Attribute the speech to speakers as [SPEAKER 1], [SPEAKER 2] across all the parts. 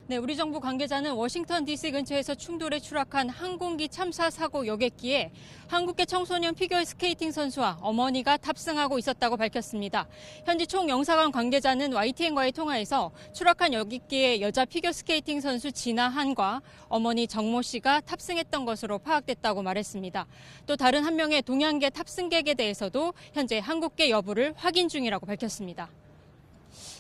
[SPEAKER 1] 네, 우리 정부 관계자는 워싱턴 DC 근처에서 충돌에 추락한 항공기 참사 사고 여객기에 한국계 청소년 피겨스케이팅 선수와 어머니가 탑승하고 있었다고 밝혔습니다. 현지 총영사관 관계자는 YTN과의 통화에서 추락한 여객기에 여자 피겨스케이팅 선수 진아한과 어머니 정모 씨가 탑승했던 것으로 파악됐다고 말했습니다. 또 다른 한 명의 동양계 탑승객에 대해서도 현재 한국계 여부를 확인 중이라고 밝혔습니다.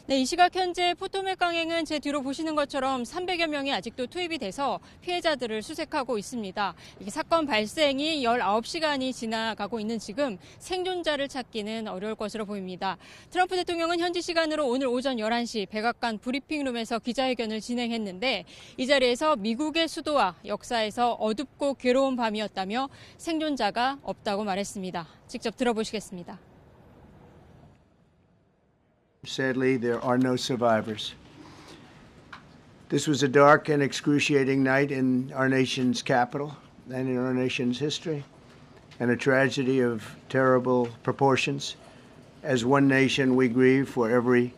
[SPEAKER 1] 네, 이 시각 현재 포토맥 강행은 제 뒤로 보시는 것처럼 300여 명이 아직도 투입이 돼서 피해자들을 수색하고 있습니다. 이게 사건 발생이 19시간이 지나가고 있는 지금 생존자를 찾기는 어려울 것으로 보입니다. 트럼프 대통령은 현지 시간으로 오늘 오전 11시 백악관 브리핑룸에서 기자회견을 진행했는데 이 자리에서 미국의 수도와 역사에서 어둡고 괴로운 밤이었다며 생존자가 없다고 말했습니다. 직접 들어보시겠습니다.
[SPEAKER 2] Sadly, there are no survivors. This was a dark and excruciating night in our nation's capital and in our nation's history, and a tragedy of terrible proportions. As one nation, we grieve for every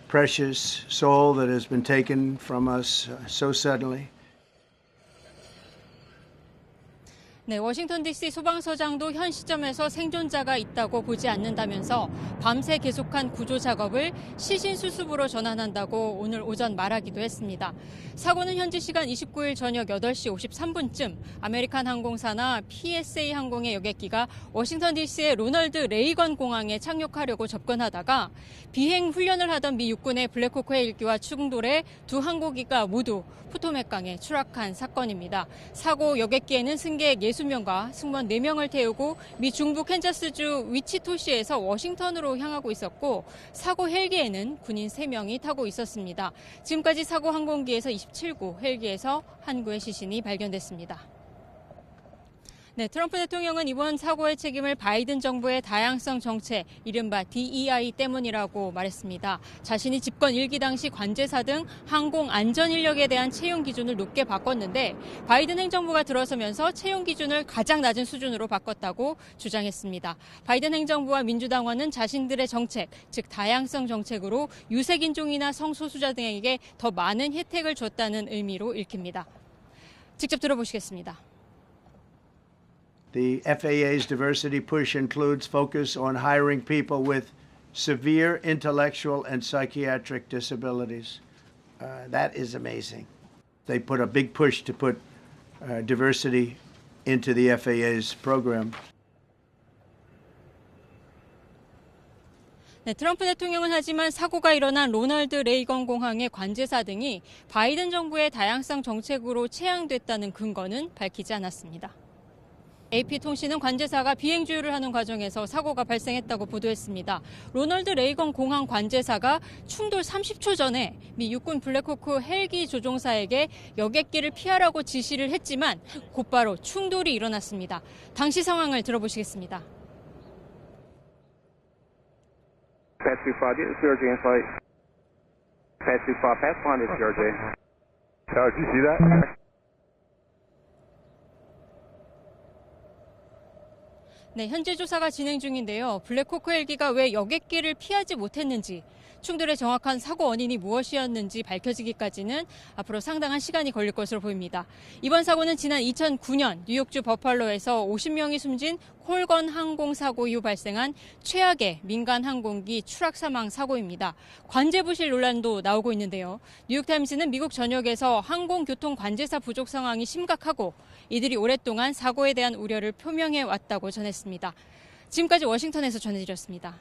[SPEAKER 2] precious soul that has been taken from us so suddenly.
[SPEAKER 1] 네, 워싱턴 DC 소방서장도 현 시점에서 생존자가 있다고 보지 않는다면서 밤새 계속한 구조 작업을 시신수습으로 전환한다고 오늘 오전 말하기도 했습니다. 사고는 현지 시간 29일 저녁 8시 53분쯤 아메리칸 항공사나 PSA 항공의 여객기가 워싱턴 DC의 로널드 레이건 공항에 착륙하려고 접근하다가 비행 훈련을 하던 미 육군의 블랙호크 헬기와 충돌해 두 항공기가 모두 포토맥강에 추락한 사건입니다. 사고 여객기에는 승객 60명과 승무원 4명을 태우고 미 중부 캔자스주 위치토시에서 워싱턴으로 향하고 있었고 사고 헬기에는 군인 3명이 타고 있었습니다. 지금까지 사고 항공기에서 27구, 헬기에서 1구의 시신이 발견됐습니다. 네, 트럼프 대통령은 이번 사고의 책임을 바이든 정부의 다양성 정책, 이른바 DEI 때문이라고 말했습니다. 자신이 집권 1기 당시 관제사 등 항공 안전 인력에 대한 채용 기준을 높게 바꿨는데 바이든 행정부가 들어서면서 채용 기준을 가장 낮은 수준으로 바꿨다고 주장했습니다. 바이든 행정부와 민주당원은 자신들의 정책, 즉 다양성 정책으로 유색인종이나 성소수자 등에게 더 많은 혜택을 줬다는 의미로 읽힙니다. 직접 들어보시겠습니다.
[SPEAKER 2] The FAA's diversity push includes focus on hiring people with severe intellectual and psychiatric disabilities. That is amazing. They put a big push to put diversity into the FAA's program.
[SPEAKER 1] 네, 트럼프 대통령은 하지만 사고가 일어난 로널드 레이건 공항의 관제사 등이 바이든 정부의 다양성 정책으로 채용됐다는 근거는 밝히지 않았습니다. AP통신은 관제사가 비행주유를 하는 과정에서 사고가 발생했다고 보도했습니다. 로널드 레이건 공항 관제사가 충돌 30초 전에 미 육군 블랙호크 헬기 조종사에게 여객기를 피하라고 지시를 했지만 곧바로 충돌이 일어났습니다. 당시 상황을 들어보시겠습니다.
[SPEAKER 3] Patch 25, get the CRJ in flight. Patch 25, pass line is CRJ. Did you see that?
[SPEAKER 1] 네, 현재 조사가 진행 중인데요. 블랙호크 헬기가 왜 여객기를 피하지 못했는지, 충돌의 정확한 사고 원인이 무엇이었는지 밝혀지기까지는 앞으로 상당한 시간이 걸릴 것으로 보입니다. 이번 사고는 지난 2009년 뉴욕주 버팔로에서 50명이 숨진 콜건 항공 사고 이후 발생한 최악의 민간 항공기 추락 사망 사고입니다. 관제 부실 논란도 나오고 있는데요. 뉴욕타임스는 미국 전역에서 항공교통 관제사 부족 상황이 심각하고 이들이 오랫동안 사고에 대한 우려를 표명해 왔다고 전했습니다. 지금까지 워싱턴에서 전해드렸습니다.